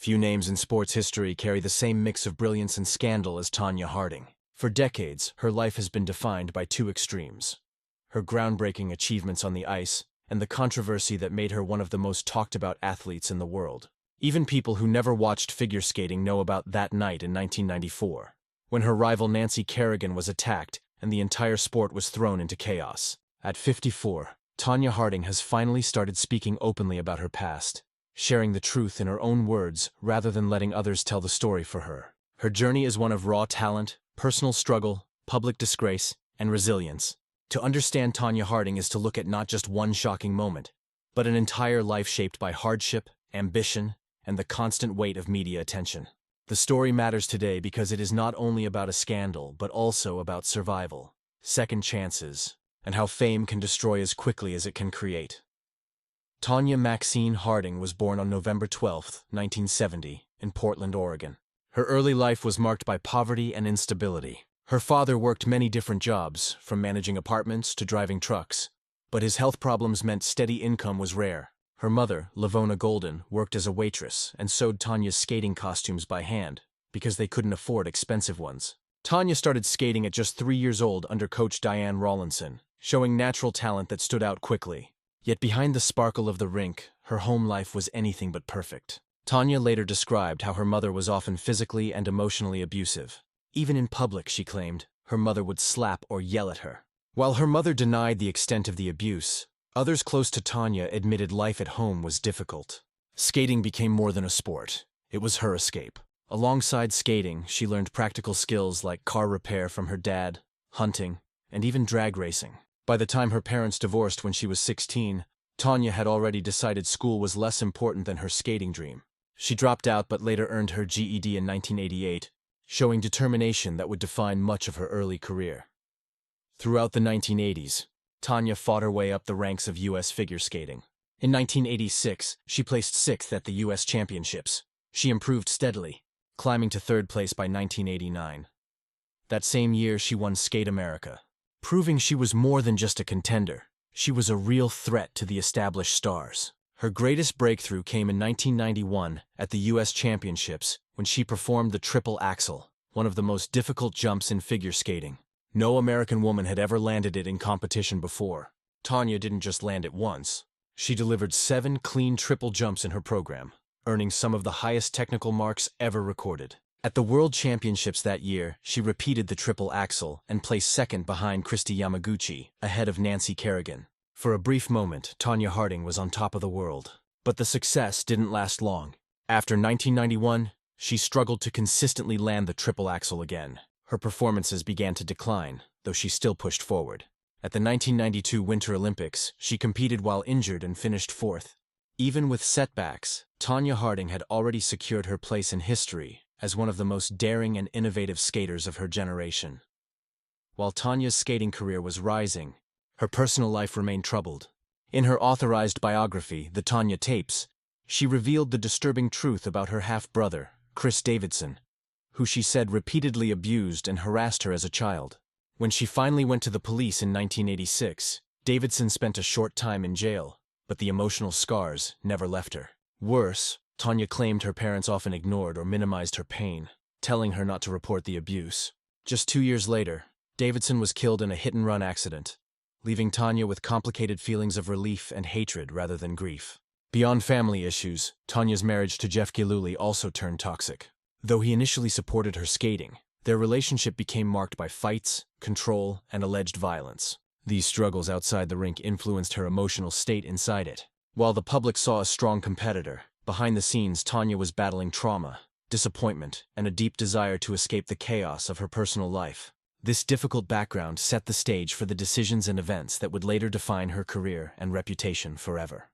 Few names in sports history carry the same mix of brilliance and scandal as Tonya Harding. For decades, her life has been defined by two extremes: her groundbreaking achievements on the ice and the controversy that made her one of the most talked-about athletes in the world. Even people who never watched figure skating know about that night in 1994, when her rival Nancy Kerrigan was attacked and the entire sport was thrown into chaos. At 54, Tonya Harding has finally started speaking openly about her past, sharing the truth in her own words rather than letting others tell the story for her. Her journey is one of raw talent, personal struggle, public disgrace, and resilience. To understand Tonya Harding is to look at not just one shocking moment, but an entire life shaped by hardship, ambition, and the constant weight of media attention. The story matters today because it is not only about a scandal, but also about survival, second chances, and how fame can destroy as quickly as it can create. Tonya Maxine Harding was born on November 12, 1970, in Portland, Oregon. Her early life was marked by poverty and instability. Her father worked many different jobs, from managing apartments to driving trucks, but his health problems meant steady income was rare. Her mother, Lavona Golden, worked as a waitress and sewed Tonya's skating costumes by hand because they couldn't afford expensive ones. Tonya started skating at just 3 years old under coach Diane Rawlinson, showing natural talent that stood out quickly. Yet behind the sparkle of the rink, her home life was anything but perfect. Tonya later described how her mother was often physically and emotionally abusive. Even in public, she claimed, her mother would slap or yell at her. While her mother denied the extent of the abuse, others close to Tonya admitted life at home was difficult. Skating became more than a sport. It was her escape. Alongside skating, she learned practical skills like car repair from her dad, hunting, and even drag racing. By the time her parents divorced when she was 16, Tonya had already decided school was less important than her skating dream. She dropped out but later earned her GED in 1988, showing determination that would define much of her early career. Throughout the 1980s, Tonya fought her way up the ranks of U.S. figure skating. In 1986, she placed 6th at the U.S. Championships. She improved steadily, climbing to 3rd place by 1989. That same year, she won Skate America, proving she was more than just a contender. She was a real threat to the established stars. Her greatest breakthrough came in 1991 at the U.S. Championships when she performed the triple axel, one of the most difficult jumps in figure skating. No American woman had ever landed it in competition before. Tonya didn't just land it once. She delivered 7 clean triple jumps in her program, earning some of the highest technical marks ever recorded. At the World Championships that year, she repeated the triple axel and placed 2nd behind Kristi Yamaguchi, ahead of Nancy Kerrigan. For a brief moment, Tonya Harding was on top of the world. But the success didn't last long. After 1991, she struggled to consistently land the triple axel again. Her performances began to decline, though she still pushed forward. At the 1992 Winter Olympics, she competed while injured and finished 4th. Even with setbacks, Tonya Harding had already secured her place in history as one of the most daring and innovative skaters of her generation. While Tonya's skating career was rising, her personal life remained troubled. In her authorized biography, The Tonya Tapes, she revealed the disturbing truth about her half-brother, Chris Davidson, who she said repeatedly abused and harassed her as a child. When she finally went to the police in 1986, Davidson spent a short time in jail, but the emotional scars never left her. Worse, Tonya claimed her parents often ignored or minimized her pain, telling her not to report the abuse. Just 2 years later, Davidson was killed in a hit-and-run accident, leaving Tonya with complicated feelings of relief and hatred rather than grief. Beyond family issues, Tonya's marriage to Jeff Gillooly also turned toxic. Though he initially supported her skating, their relationship became marked by fights, control, and alleged violence. These struggles outside the rink influenced her emotional state inside it. While the public saw a strong competitor, behind the scenes Tonya was battling trauma, disappointment, and a deep desire to escape the chaos of her personal life. This difficult background set the stage for the decisions and events that would later define her career and reputation forever.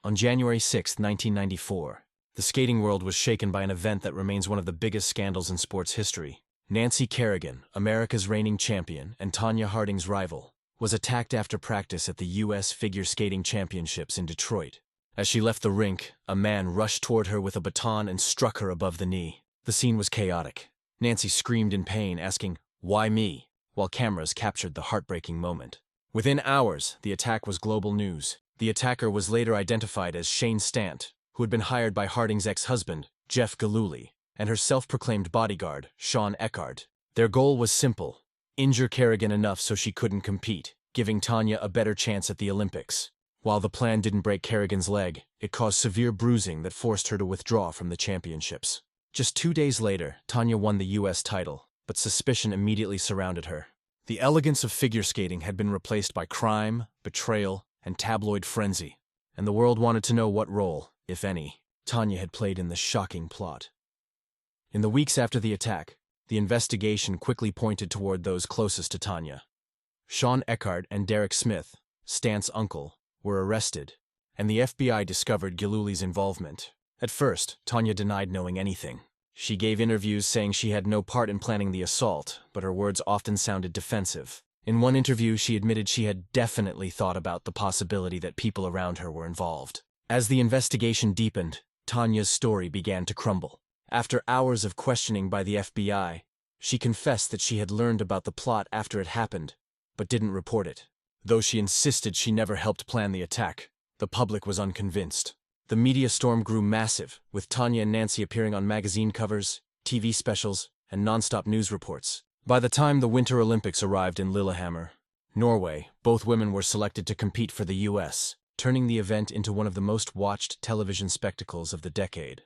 On January 6, 1994, the skating world was shaken by an event that remains one of the biggest scandals in sports history. Nancy Kerrigan, America's reigning champion and Tonya Harding's rival, was attacked after practice at the U.S. Figure Skating Championships in Detroit. As she left the rink, a man rushed toward her with a baton and struck her above the knee. The scene was chaotic. Nancy screamed in pain, asking, "Why me?" while cameras captured the heartbreaking moment. Within hours, the attack was global news. The attacker was later identified as Shane Stant, who had been hired by Harding's ex-husband, Jeff Gillooly, and her self-proclaimed bodyguard, Sean Eckhart. Their goal was simple: injure Kerrigan enough so she couldn't compete, giving Tonya a better chance at the Olympics. While the plan didn't break Kerrigan's leg, it caused severe bruising that forced her to withdraw from the championships. Just 2 days later, Tonya won the U.S. title, but suspicion immediately surrounded her. The elegance of figure skating had been replaced by crime, betrayal, and tabloid frenzy, and the world wanted to know what role, if any, Tonya had played in the shocking plot. In the weeks after the attack, the investigation quickly pointed toward those closest to Tonya. Sean Eckhart and Derek Smith, Stan's uncle, were arrested, and the FBI discovered Gillooly's involvement. At first, Tonya denied knowing anything. She gave interviews saying she had no part in planning the assault, but her words often sounded defensive. In one interview, she admitted she had definitely thought about the possibility that people around her were involved. As the investigation deepened, Tonya's story began to crumble. After hours of questioning by the FBI, she confessed that she had learned about the plot after it happened, but didn't report it. Though she insisted she never helped plan the attack, the public was unconvinced. The media storm grew massive, with Tonya and Nancy appearing on magazine covers, TV specials, and non-stop news reports. By the time the Winter Olympics arrived in Lillehammer, Norway, both women were selected to compete for the U.S., turning the event into one of the most watched television spectacles of the decade.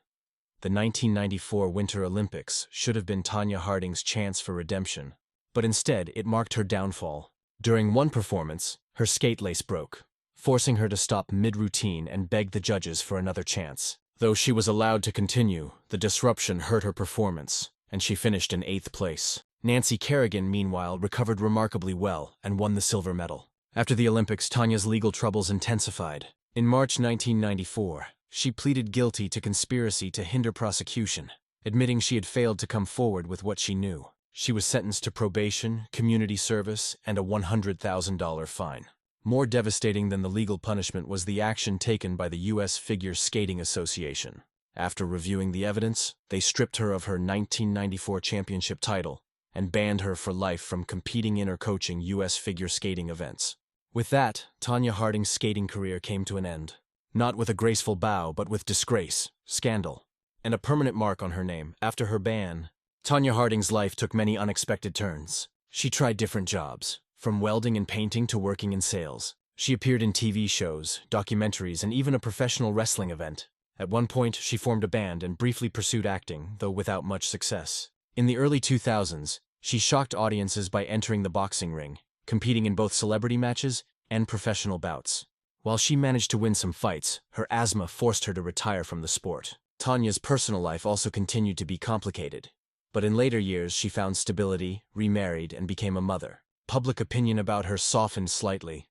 The 1994 Winter Olympics should have been Tonya Harding's chance for redemption, but instead it marked her downfall. During one performance, her skate lace broke, forcing her to stop mid-routine and beg the judges for another chance. Though she was allowed to continue, the disruption hurt her performance, and she finished in 8th place. Nancy Kerrigan, meanwhile, recovered remarkably well and won the silver medal. After the Olympics, Tonya's legal troubles intensified. In March 1994, she pleaded guilty to conspiracy to hinder prosecution, admitting she had failed to come forward with what she knew. She was sentenced to probation, community service, and a $100,000 fine. More devastating than the legal punishment was the action taken by the U.S. Figure Skating Association. After reviewing the evidence, they stripped her of her 1994 championship title and banned her for life from competing in or coaching U.S. figure skating events. With that, Tonya Harding's skating career came to an end. Not with a graceful bow, but with disgrace, scandal, and a permanent mark on her name. After her ban, Tonya Harding's life took many unexpected turns. She tried different jobs, from welding and painting to working in sales. She appeared in TV shows, documentaries, and even a professional wrestling event. At one point, she formed a band and briefly pursued acting, though without much success. In the early 2000s, she shocked audiences by entering the boxing ring, competing in both celebrity matches and professional bouts. While she managed to win some fights, her asthma forced her to retire from the sport. Tonya's personal life also continued to be complicated, but in later years she found stability, remarried, and became a mother. Public opinion about her softened slightly,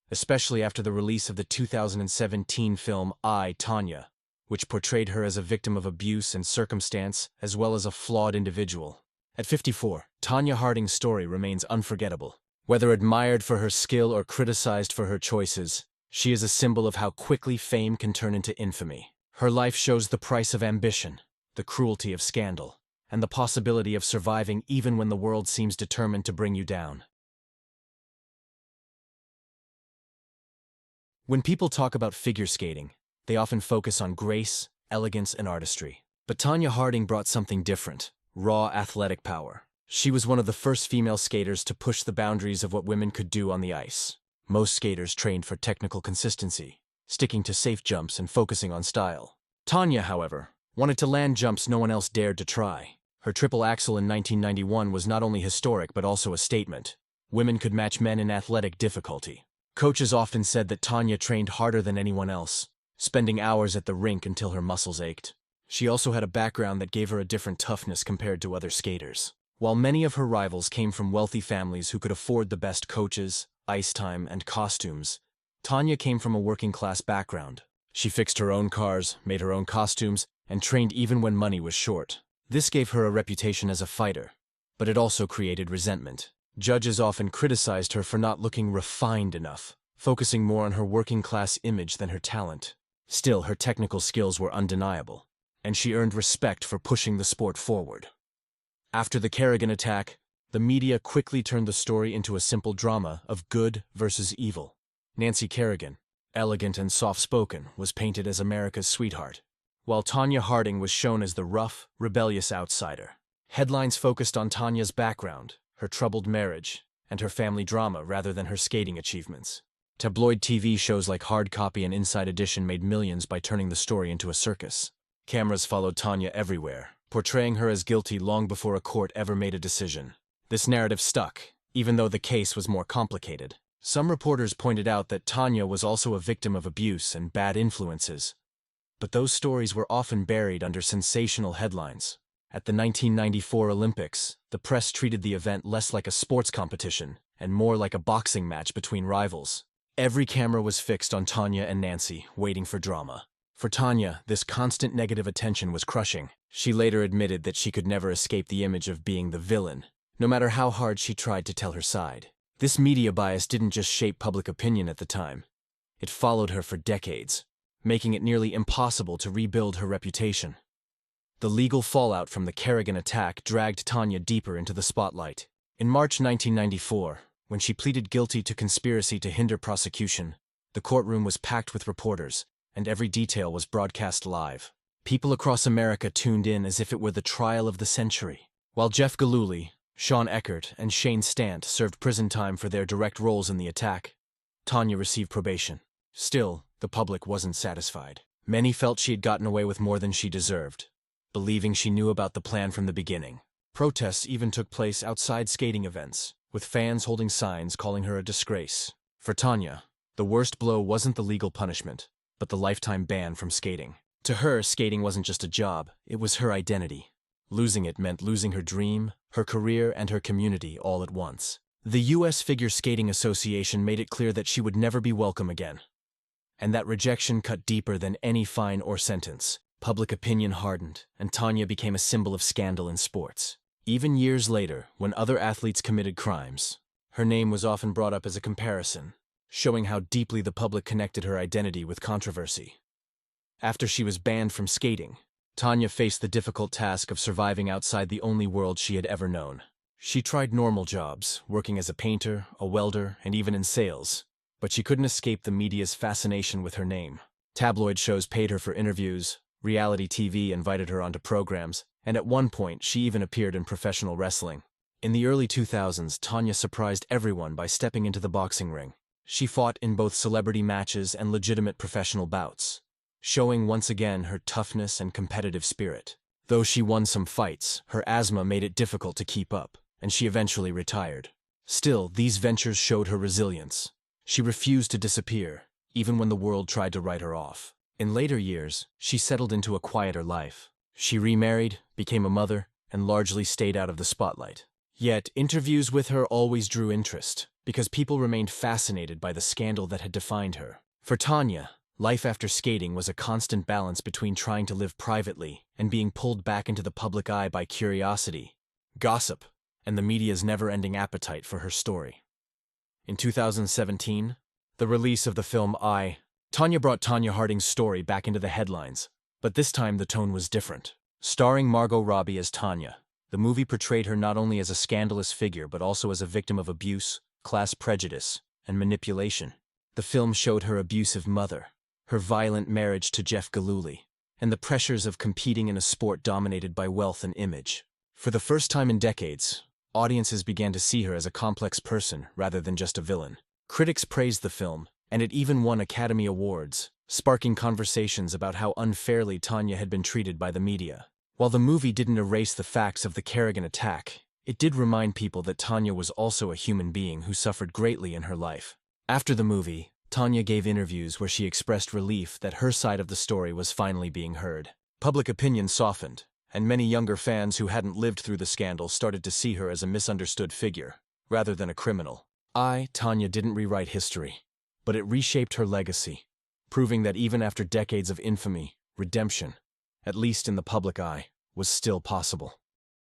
especially after the release of the 2017 film I, Tonya, which portrayed her as a victim of abuse and circumstance as well as a flawed individual. At 54, Tonya Harding's story remains unforgettable. Whether admired for her skill or criticized for her choices, she is a symbol of how quickly fame can turn into infamy. Her life shows the price of ambition, the cruelty of scandal, and the possibility of surviving even when the world seems determined to bring you down. When people talk about figure skating, they often focus on grace, elegance, and artistry. But Tonya Harding brought something different: raw athletic power. She was one of the first female skaters to push the boundaries of what women could do on the ice. Most skaters trained for technical consistency, sticking to safe jumps and focusing on style. Tonya, however, wanted to land jumps no one else dared to try. Her triple axel in 1991 was not only historic but also a statement. Women could match men in athletic difficulty. Coaches often said that Tonya trained harder than anyone else, spending hours at the rink until her muscles ached. She also had a background that gave her a different toughness compared to other skaters. While many of her rivals came from wealthy families who could afford the best coaches, ice time, and costumes, Tonya came from a working-class background. She fixed her own cars, made her own costumes, and trained even when money was short. This gave her a reputation as a fighter, but it also created resentment. Judges often criticized her for not looking refined enough, focusing more on her working-class image than her talent. Still, her technical skills were undeniable, and she earned respect for pushing the sport forward. After the Kerrigan attack, the media quickly turned the story into a simple drama of good versus evil. Nancy Kerrigan, elegant and soft-spoken, was painted as America's sweetheart, while Tonya Harding was shown as the rough, rebellious outsider. Headlines focused on Tonya's background, her troubled marriage, and her family drama rather than her skating achievements. Tabloid TV shows like Hard Copy and Inside Edition made millions by turning the story into a circus. Cameras followed Tonya everywhere, portraying her as guilty long before a court ever made a decision. This narrative stuck, even though the case was more complicated. Some reporters pointed out that Tonya was also a victim of abuse and bad influences, but those stories were often buried under sensational headlines. At the 1994 Olympics, the press treated the event less like a sports competition and more like a boxing match between rivals. Every camera was fixed on Tonya and Nancy, waiting for drama. For Tonya, this constant negative attention was crushing. She later admitted that she could never escape the image of being the villain, no matter how hard she tried to tell her side. This media bias didn't just shape public opinion at the time. It followed her for decades, making it nearly impossible to rebuild her reputation. The legal fallout from the Kerrigan attack dragged Tonya deeper into the spotlight. In March 1994, when she pleaded guilty to conspiracy to hinder prosecution, the courtroom was packed with reporters, and every detail was broadcast live. People across America tuned in as if it were the trial of the century. While Jeff Gillooly, Sean Eckert, and Shane Stant served prison time for their direct roles in the attack, Tonya received probation. Still, the public wasn't satisfied. Many felt she had gotten away with more than she deserved, believing she knew about the plan from the beginning. Protests even took place outside skating events, with fans holding signs calling her a disgrace. For Tonya, the worst blow wasn't the legal punishment, but the lifetime ban from skating. To her, skating wasn't just a job, it was her identity. Losing it meant losing her dream, her career, and her community all at once. The U.S. Figure Skating Association made it clear that she would never be welcome again. And that rejection cut deeper than any fine or sentence. Public opinion hardened, and Tonya became a symbol of scandal in sports. Even years later, when other athletes committed crimes, her name was often brought up as a comparison, showing how deeply the public connected her identity with controversy. After she was banned from skating, Tonya faced the difficult task of surviving outside the only world she had ever known. She tried normal jobs, working as a painter, a welder, and even in sales, but she couldn't escape the media's fascination with her name. Tabloid shows paid her for interviews, reality TV invited her onto programs, and at one point she even appeared in professional wrestling. In the early 2000s, Tonya surprised everyone by stepping into the boxing ring. She fought in both celebrity matches and legitimate professional bouts, showing once again her toughness and competitive spirit. Though she won some fights, her asthma made it difficult to keep up, and she eventually retired. Still, these ventures showed her resilience. She refused to disappear, even when the world tried to write her off. In later years, she settled into a quieter life. She remarried, became a mother, and largely stayed out of the spotlight. Yet, interviews with her always drew interest, because people remained fascinated by the scandal that had defined her. For Tonya, life after skating was a constant balance between trying to live privately and being pulled back into the public eye by curiosity, gossip, and the media's never-ending appetite for her story. In 2017, the release of the film Tonya brought Tonya Harding's story back into the headlines, but this time the tone was different. Starring Margot Robbie as Tonya, the movie portrayed her not only as a scandalous figure but also as a victim of abuse, class prejudice, and manipulation. The film showed her abusive mother, her violent marriage to Jeff Gillooly, and the pressures of competing in a sport dominated by wealth and image. For the first time in decades, audiences began to see her as a complex person rather than just a villain. Critics praised the film, and it even won Academy Awards, sparking conversations about how unfairly Tonya had been treated by the media. While the movie didn't erase the facts of the Kerrigan attack, it did remind people that Tonya was also a human being who suffered greatly in her life. After the movie, Tonya gave interviews where she expressed relief that her side of the story was finally being heard. Public opinion softened, and many younger fans who hadn't lived through the scandal started to see her as a misunderstood figure, rather than a criminal. Tonya didn't rewrite history, but it reshaped her legacy, proving that even after decades of infamy, redemption, at least in the public eye, was still possible.